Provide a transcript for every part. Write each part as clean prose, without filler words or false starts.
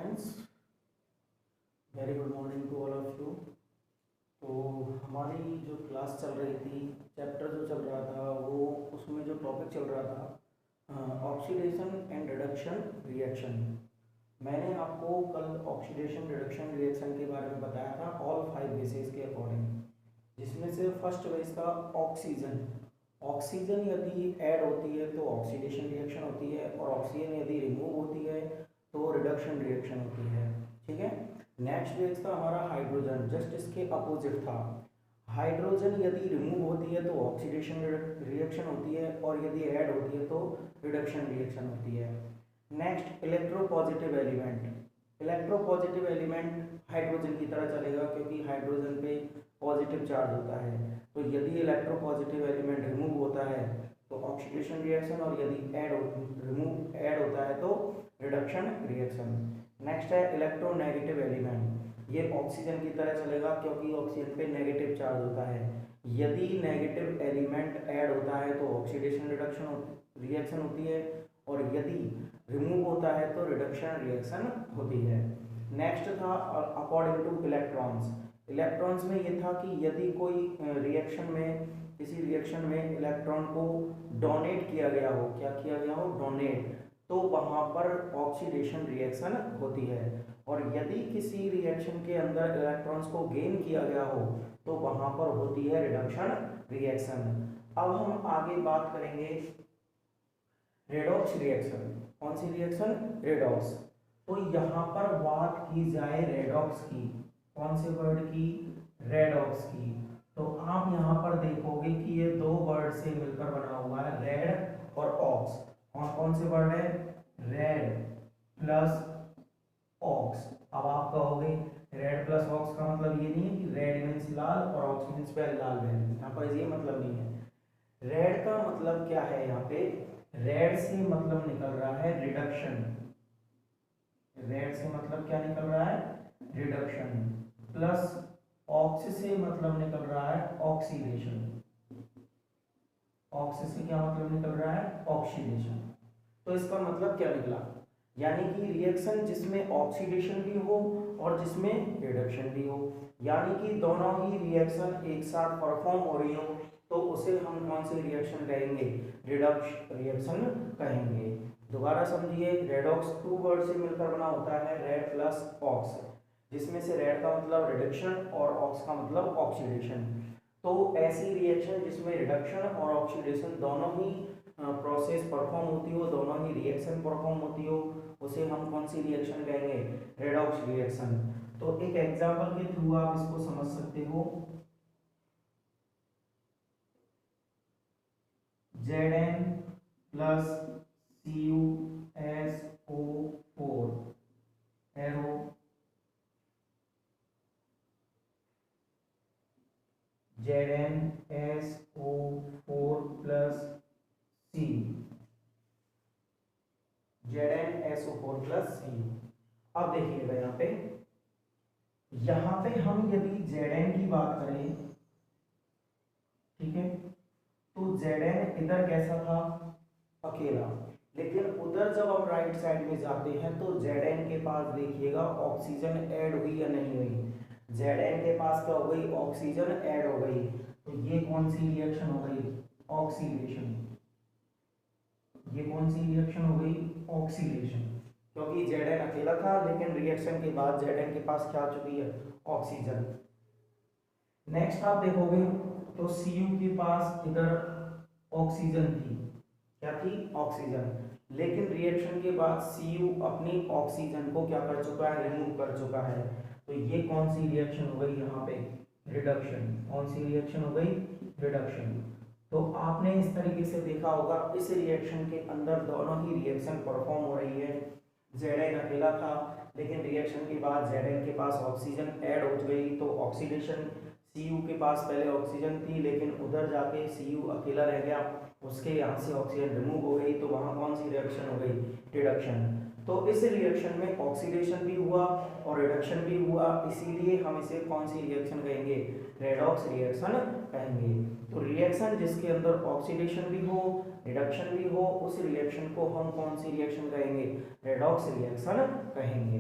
Students, very good morning to all of you. तो हमारी जो क्लास चल रही थी, चैप्टर जो चल रहा था वो, उसमें जो टॉपिक चल रहा था ऑक्सीडेशन एंड रिडक्शन रिएक्शन। मैंने आपको कल ऑक्सीडेशन रिडक्शन रिएक्शन के बारे में बताया था ऑल 5 बेसिस के अकॉर्डिंग, जिसमें से फर्स्ट बेस था ऑक्सीजन। ऑक्सीजन यदि ऐड होती है तो ऑक्सीडेशन रिएक्शन होती है, और ऑक्सीजन यदि रिमूव होती है तो रिडक्शन रिएक्शन होती है। ठीक है। नेक्स्ट बेस था हमारा हाइड्रोजन, जस्ट इसके अपोजिट था। हाइड्रोजन यदि रिमूव होती है तो ऑक्सीडेशन रिएक्शन होती है, और यदि ऐड होती है तो रिडक्शन रिएक्शन होती है। Next electropositive element. Electropositive element hydrogen की तरह चलेगा, क्योंकि हाइड्रोजन पे पॉजिटिव चार्ज होता है। तो यदि इलेक्ट्रोपॉजिटिव एलिमेंट रिमूव होता है तो ऑक्सीडेशन रिएक्शन, और यदि ऐड होता है तो रिडक्शन रिएक्शन। नेक्स्ट है इलेक्ट्रोनेगेटिव एलिमेंट। ये ऑक्सीजन की तरह चलेगा, क्योंकि ऑक्सीजन पे नेगेटिव चार्ज होता है। यदि नेगेटिव एलिमेंट ऐड होता है तो ऑक्सीडेशन रिडक्शन रिएक्शन होती है, और यदि रिमूव होता है तो रिडक्शन रिएक्शन होती है। नेक्स्ट था अकॉर्डिंग टू इलेक्ट्रॉन्स। इलेक्ट्रॉन्स में ये था कि यदि कोई किसी रिएक्शन में इलेक्ट्रॉन को डोनेट किया गया हो, क्या किया गया हो, डोनेट, तो वहाँ पर ऑक्सीडेशन रिएक्शन होती है। और यदि किसी रिएक्शन के अंदर इलेक्ट्रॉन्स को गेन किया गया हो तो वहाँ पर होती है रिडक्शन रिएक्शन। अब हम आगे बात करेंगे रेडॉक्स रिएक्शन। कौन सी रिएक्शन? रेडॉक्स। तो यहाँ पर बात की जाए रेडॉक्स की, कौन से वर्ड की? रेडॉक्स की। तो आप यहाँ पर देखोगे कि ये दो वर्ड से मिलकर बना हुआ है, रेड और ऑक्स। और कौन से वर्ड है? Red plus ox. अब आप कहोगे रेड प्लस ऑक्स का मतलब ये नहीं है कि रेड मीन्स लाल और ऑक्स मीन्स लाल बैल, यहाँ पर ये मतलब नहीं है। रेड का मतलब क्या है? यहाँ पे रेड से मतलब निकल रहा है रिडक्शन। रेड से मतलब क्या निकल रहा है? रिडक्शन। प्लस ऑक्स से मतलब निकल रहा है ऑक्सीडेशन। ऑक्स से क्या मतलब निकल रहा है? ऑक्सीडेशन। तो इसका मतलब क्या निकला? यानी कि रिएक्शन जिसमें ऑक्सीडेशन भी हो और जिसमें रिडक्शन भी हो, यानी कि दोनों ही रिएक्शन एक साथ परफॉर्म हो रही हो, तो उसे हम कौन सी रिएक्शन कहेंगे? रिडक्श रिएक्शन कहेंगे। दोबारा समझिए, रेडॉक्स टू वर्ड से मिलकर बना होता है, रेड प्लस ऑक्स, जिसमें से रेड का मतलब रिडक्शन और ऑक्स का मतलब ऑक्सीडेशन। तो ऐसी रिएक्शन जिसमें रिडक्शन और ऑक्सीडेशन दोनों ही प्रोसेस परफॉर्म होती हो, दोनों ही रिएक्शन परफॉर्म होती हो, उसे हम कौन सी रिएक्शन कहेंगे? Redox reaction. तो एक एग्जांपल के थ्रू आप इसको समझ सकते हो। Zn plus CuSO4 arrow ZnSO4 plus C, ZnSO4 plus C। अब देखिएगा यहाँ पे हम यदि Zn की बात करें, ठीक है, तो Zn इधर कैसा था? अकेला। लेकिन उधर जब हम राइट साइड में जाते हैं तो Zn के पास देखिएगा ऑक्सीजन ऐड हुई या नहीं हुई। Zn के पास क्या हो गई? ऑक्सीजन ऐड हो गई। तो ये कौन सी रिएक्शन हो गई? ऑक्सीडेशन। ये कौन सी रिएक्शन हो गई? ऑक्सीडेशन। क्योंकि Zn अकेला था, लेकिन रिएक्शन के बाद Zn के पास क्या आ चुकी है? ऑक्सीजन। नेक्स्ट आप देखोगे तो Cu के पास इधर ऑक्सीजन थी, क्या थी? ऑक्सीजन। लेकिन रिएक्शन के बाद Cu अपनी ऑक्सीजन को क्या कर चुका है? रिमूव कर चुका है। तो ये कौन सी रिएक्शन हो गई यहाँ पे? रिडक्शन। कौन सी रिएक्शन हो गई? रिडक्शन। तो आपने इस तरीके से देखा होगा, इस रिएक्शन के अंदर दोनों ही रिएक्शन परफॉर्म हो रही है। Zn अकेला था, लेकिन रिएक्शन के बाद Zn के पास ऑक्सीजन ऐड हो गई, तो ऑक्सीडेशन। Cu के पास पहले ऑक्सीजन थी, लेकिन उधर जाके Cu अकेला रह गया, उसके यहाँ से ऑक्सीजन रिमूव हो गई, तो वहाँ कौन सी रिएक्शन हो गई? रिडक्शन। तो इस रिएक्शन में ऑक्सीडेशन भी हुआ और रिडक्शन भी हुआ, इसीलिए हम इसे कौन सी रिएक्शन कहेंगे? रेडॉक्स रिएक्शन कहेंगे। तो रिएक्शन जिसके अंदर ऑक्सीडेशन भी हो, रिडक्शन भी हो, उस रिएक्शन को हम कौन सी रिएक्शन कहेंगे? रेडॉक्स रिएक्शन कहेंगे।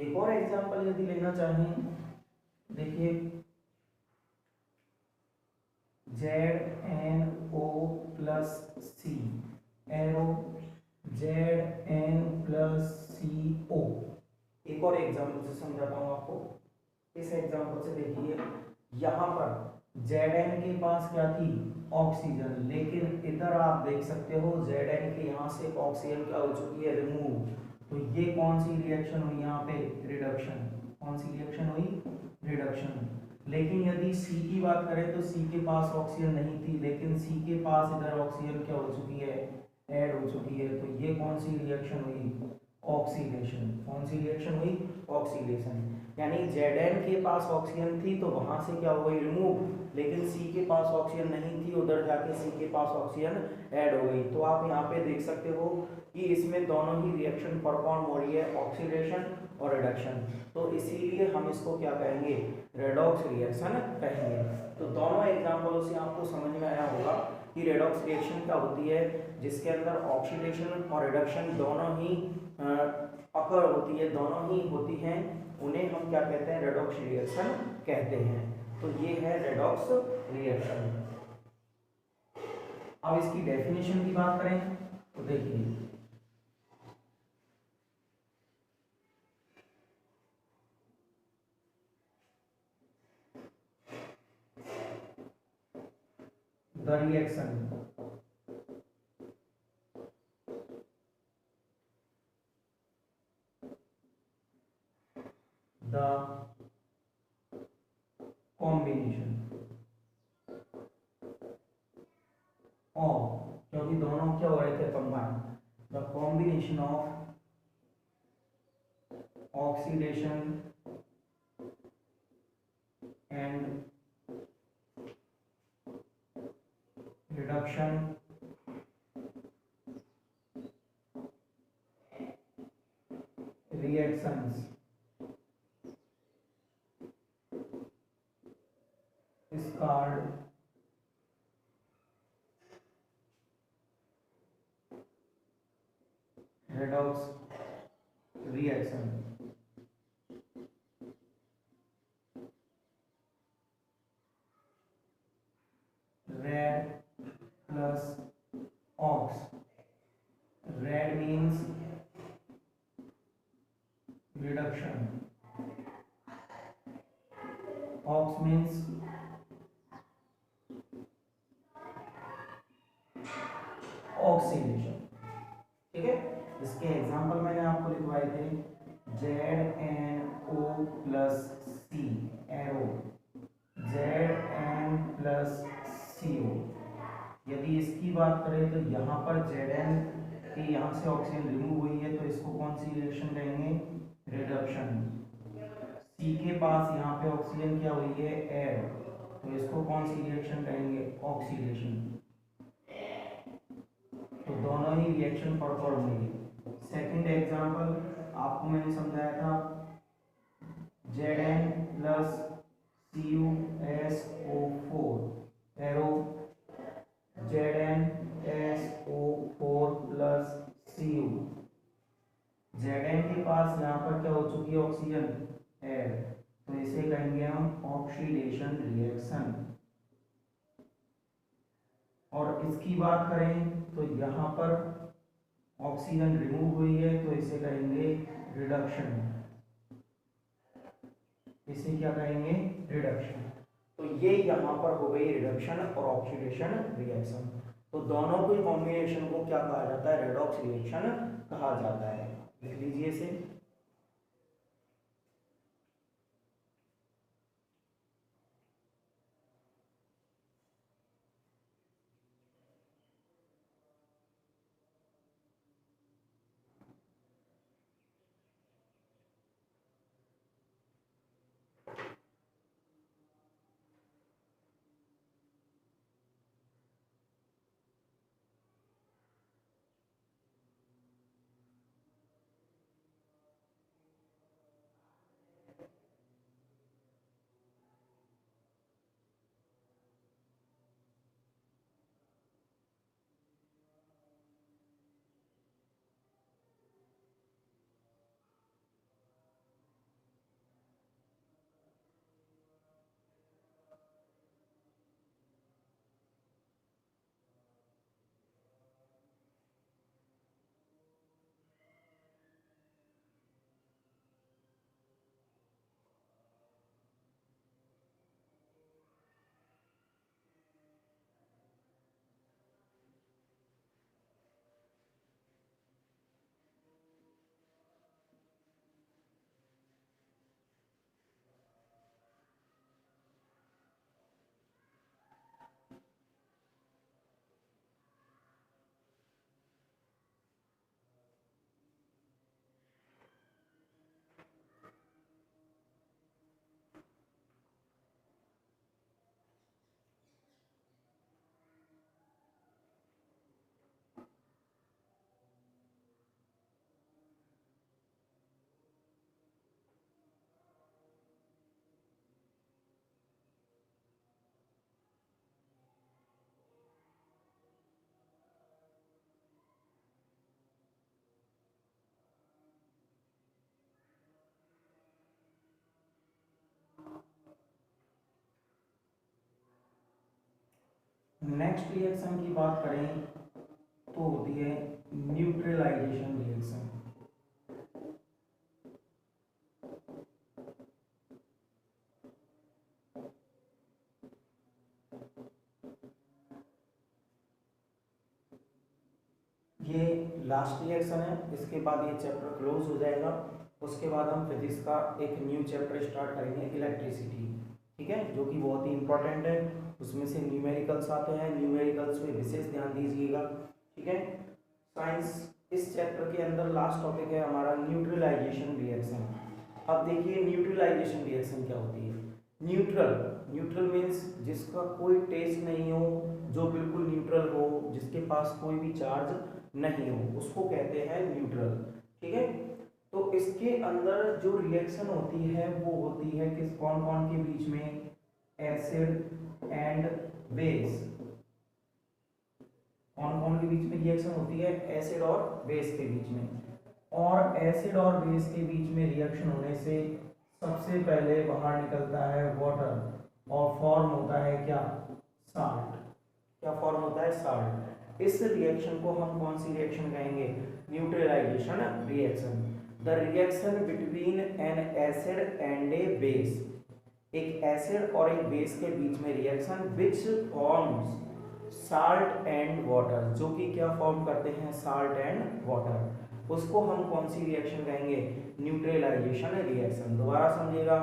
एक और एग्जांपल यदि लेना चाहें, देखिए ZnO प्लस सी एरो Zn प्लस CO। एक और एग्जांपल से समझाता हूं आपको। इस एग्जांपल से देखिए, यहाँ पर Zn के पास क्या थी, ऑक्सीजन, लेकिन इधर आप देख सकते हो Zn के यहाँ से ऑक्सीजन क्या हो चुकी है, रिमूव। तो ये कौन सी रिएक्शन हुई यहाँ पे, रिडक्शन। कौन सी रिएक्शन हुई, रिडक्शन। लेकिन यदि C की बात करें तो C के पास ऑक्सीजन नहीं थी, लेकिन C के पास इधर ऑक्सीजन क्या हो चुकी है, ऐड हो चुकी है। तो ये कौन सी रिएक्शन हुई, ऑक्सीडेशन। कौन सी रिएक्शन हुई, ऑक्सीडेशन। यानी Zn के पास ऑक्सीजन थी तो वहां से क्या हो गई, रिमूव, लेकिन C के पास ऑक्सीजन नहीं थी, उधर जाके C के पास ऑक्सीजन ऐड हो गई। तो आप यहाँ पे देख सकते हो कि इसमें दोनों ही रिएक्शन परफॉर्म हो रही है, ऑक्सीडेशन और रिडक्शन। तो इसीलिए हम इसको क्या कहेंगे, रेडॉक्स रिएक्शन कहेंगे। तो दोनों एग्जांपलों से आपको समझ में आया होगा कि रेडॉक्स रिएक्शन क्या होती है, जिसके अंदर ऑक्सीडेशन और रिडक्शन दोनों ही अकर होती है, दोनों ही होती हैं। उन्हें हम क्या कहते हैं, रेडॉक्स रिएक्शन कहते हैं। तो ये है रेडॉक्स रिएक्शन। अब इसकी डेफिनेशन की बात करें तो देखिए, the reaction the combination of, क्योंकि दोनों क्या हो रहे थे, combine, the combination of oxidation and reduction reactions is called redox reaction. Red plus ox. Red means reduction, ox means oxidation. ठीक है, इसके एग्जांपल मैंने आपको लिखवाए थे, ZnO प्लस सी एरो Zn प्लस CO। यदि इसकी बात करें तो यहाँ पर Zn के यहाँ से ऑक्सीजन रिमूव हुई है, तो इसको कौन सी रिएक्शन कहेंगे, रिडक्शन। C के पास यहाँ पे ऑक्सीजन क्या हुई है, ऐड, तो इसको कौन सी रिएक्शन कहेंगे, ऑक्सीडेशन। तो दोनों ही रिएक्शन परफॉर्म हुई है। सेकंड एग्जांपल आपको मैंने समझाया था, Zn plus CuSO4 arrow ZnSO4 plus Cu। Zn के पास यहाँ पर क्या हो चुकी है, ऑक्सीजन ऐड, तो इसे कहेंगे हम ऑक्सीडेशन रिएक्शन। और इसकी बात करें तो यहाँ पर ऑक्सीजन रिमूव हुई है, तो इसे कहेंगे रिडक्शन। इसे क्या कहेंगे, रिडक्शन। तो ये यहाँ पर हो गई रिडक्शन और ऑक्सीडेशन रिएक्शन। तो दोनों के कॉम्बिनेशन को क्या कहा जाता है, रेडॉक्स रिएक्शन कहा जाता है। लिख लीजिए इसे। नेक्स्ट रिएक्शन की बात करें तो होती है न्यूट्रलाइजेशन रिएक्शन। ये लास्ट रिएक्शन है, इसके बाद ये चैप्टर क्लोज हो जाएगा। उसके बाद हम फिजिक्स का एक न्यू चैप्टर स्टार्ट करेंगे, इलेक्ट्रिसिटी। ठीक है, जो कि बहुत ही इंपॉर्टेंट है। उसमें से न्यूमेरिकल्स आते हैं, न्यूमेरिकल्स पे विशेष ध्यान दीजिएगा। ठीक है, साइंस इस चैप्टर के अंदर लास्ट टॉपिक है हमारा न्यूट्रलाइजेशन रिएक्शन। अब देखिए न्यूट्रलाइजेशन रिएक्शन क्या होती है। न्यूट्रल, न्यूट्रल मीन्स जिसका कोई टेस्ट नहीं हो, जो बिल्कुल न्यूट्रल हो, जिसके पास कोई भी चार्ज नहीं हो, उसको कहते हैं न्यूट्रल। ठीक है, तो इसके अंदर जो रिएक्शन होती है वो होती है किस कौन कौन के बीच में, एसिड एंड बेस। कौन कौन के बीच में रिएक्शन होती है, एसिड और बेस के बीच में। और एसिड और बेस के बीच में रिएक्शन होने से सबसे पहले बाहर निकलता है वाटर और फॉर्म होता है क्या, साल्ट। क्या फॉर्म होता है, साल्ट। इस रिएक्शन को हम कौन सी रिएक्शन कहेंगे, neutralisation reaction. The reaction between an acid and a base, एक एसिड और एक बेस के बीच में reaction which forms salt and water, जो कि क्या फॉर्म करते हैं, साल्ट एंड वाटर, उसको हम कौन सी रिएक्शन कहेंगे, न्यूट्रलाइजेशन रिएक्शन। दोबारा समझिएगा,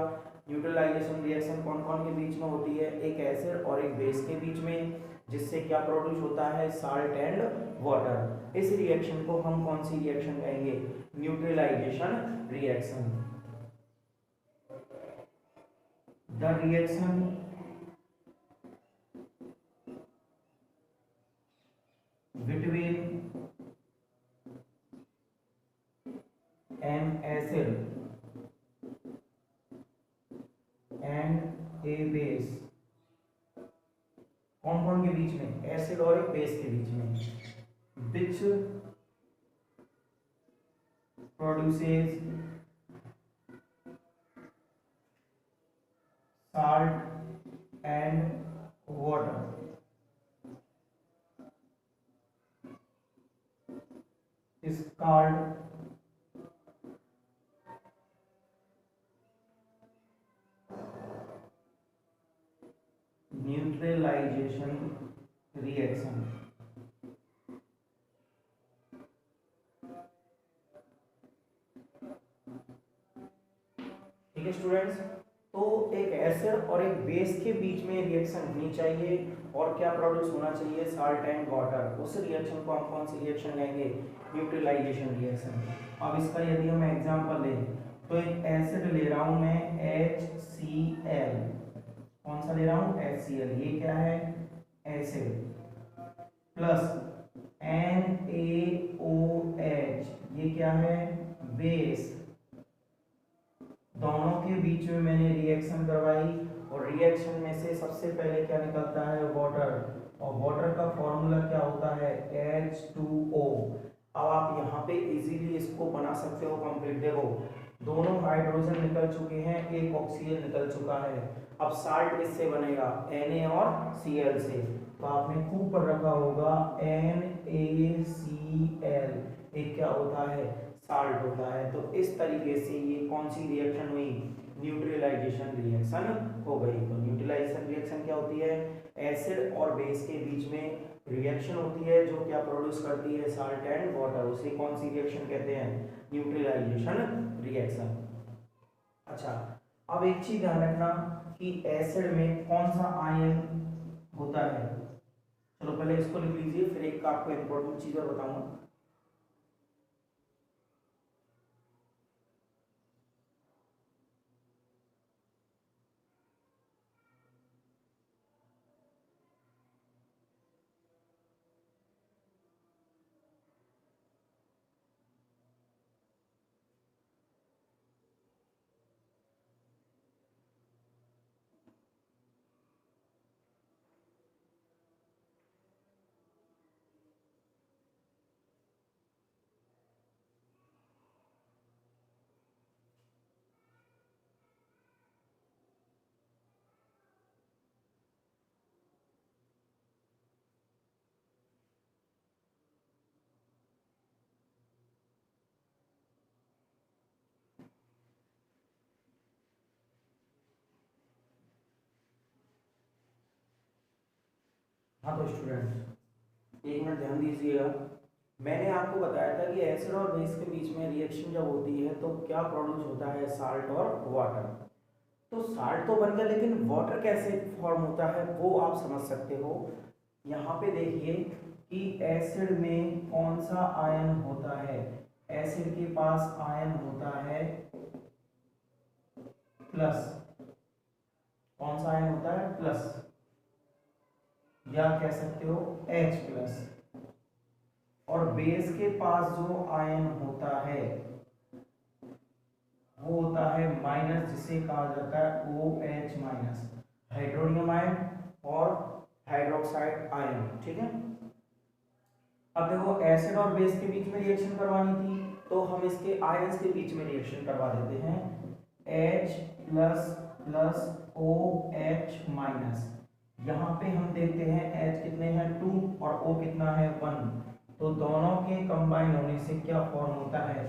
न्यूट्रलाइजेशन रिएक्शन कौन कौन के बीच में होती है, एक एसिड और एक बेस के बीच में, जिससे क्या प्रोड्यूस होता है, साल्ट एंड वाटर। इस रिएक्शन को हम कौन सी रिएक्शन कहेंगे, neutralisation reaction. The reaction between an acid and a base, कौन कौन के बीच में, एसिड और एक बेस के बीच में, which produces salt and water, is called neutralisation reaction. ठीक है स्टूडेंट्स, तो एक एसिड और एक बेस के बीच में रिएक्शन होनी चाहिए और क्या प्रोड्यूस होना चाहिए, साल्ट एंड वाटर। उस रिएक्शन को हम कौन सी रिएक्शन कहेंगे, न्यूट्रलाइजेशन रिएक्शन। अब इसका यदि हम एग्जांपल लें तो एक एसिड ले रहा हूं मैं HCl, कौन सा ले रहा हूं, HCl, ये क्या है, एसिड, प्लस NaOH, ये क्या है, बेस। दोनों के बीच में मैंने रिएक्शन करवाई और रिएक्शन में से सबसे पहले क्या निकलता है, वाटर, और वाटर का फॉर्मूला क्या होता है, H2O। अब आप यहाँ पे इजीली इसको बना सकते हो कंप्लीट। देखो दोनों हाइड्रोजन निकल चुके हैं, एक ऑक्सीजन निकल चुका है। अब साल्ट किससे बनेगा, Na और Cl से। तो आपने खूब पढ़ रखा होगा NaCl, एक क्या होता है, साल्ट होता है। तो इस तरीके से ये कौन सी रिएक्शन हुई, न्यूट्रलाइजेशन रिएक्शन हो गई। तो न्यूट्रलाइजेशन रिएक्शन क्या होती है, एसिड और बेस के बीच में रिएक्शन होती है जो क्या प्रोड्यूस करती है, साल्ट एंड वाटर। उसे कौन सी रिएक्शन कहते हैं, न्यूट्रलाइजेशन रिएक्शन। अच्छा, अब एक चीज ध्यान रखना कि एसिड में कौन सा आयन होता है। चलो पहले इसको लिख लीजिए, फिर एक आपको इंपॉर्टेंट चीज और बताऊंगा। हाँ तो स्टूडेंट्स एक मिनट ध्यान दीजिएगा। मैंने आपको बताया था कि एसिड और बेस के बीच में रिएक्शन जब होती है तो क्या प्रोड्यूस होता है, साल्ट और वाटर। तो साल्ट तो बन गया, लेकिन वाटर कैसे फॉर्म होता है वो आप समझ सकते हो। यहाँ पे देखिए कि एसिड में कौन सा आयन होता है। एसिड के पास आयन होता है प्लस। कौन सा आयन होता है, प्लस, या कह सकते हो H प्लस। और बेस के पास जो आयन होता है वो होता है माइनस, जिसे कहा जाता है OH माइनस, हाइड्रोनियम आयन और हाइड्रोक्साइड आयन। ठीक है, अब देखो एसिड और बेस के बीच में रिएक्शन करवानी थी तो हम इसके आयंस के बीच में रिएक्शन करवा देते हैं। H plus plus OH minus. यहाँ पे हम देखते हैं H कितने हैं 2 और O कितना है 1, तो दोनों के कंबाइन होने से क्या फॉर्म होता है,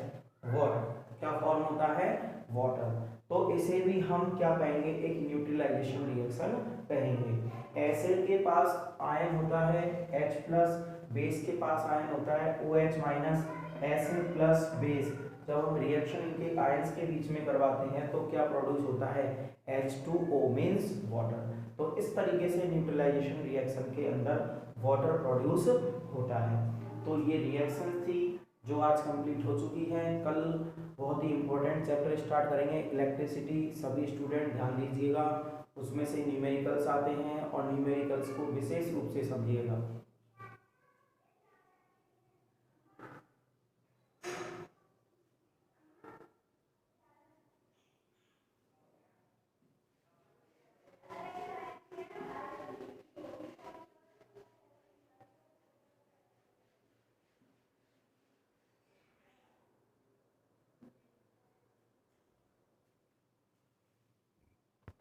वाटर। क्या फॉर्म होता है, वाटर। तो इसे भी हम क्या कहेंगे, एक न्यूट्रलाइजेशन रिएक्शन कहेंगे। एसिड के पास आयन होता है H प्लस, बेस के पास आयन होता है OH minus. Acid plus base, जब हम रिएक्शन इनके आयंस के बीच में करवाते हैं तो क्या प्रोड्यूस होता है, H2O मींस वाटर। तो इस तरीके से न्यूट्रलाइजेशन रिएक्शन के अंदर वाटर प्रोड्यूस होता है। तो ये रिएक्शन थी जो आज कंप्लीट हो चुकी है। कल बहुत ही इंपॉर्टेंट चैप्टर स्टार्ट करेंगे, इलेक्ट्रिसिटी। सभी स्टूडेंट ध्यान दीजिएगा, उसमें से न्यूमेरिकल्स आते हैं और न्यूमेरिकल्स को विशेष रूप से समझिएगा।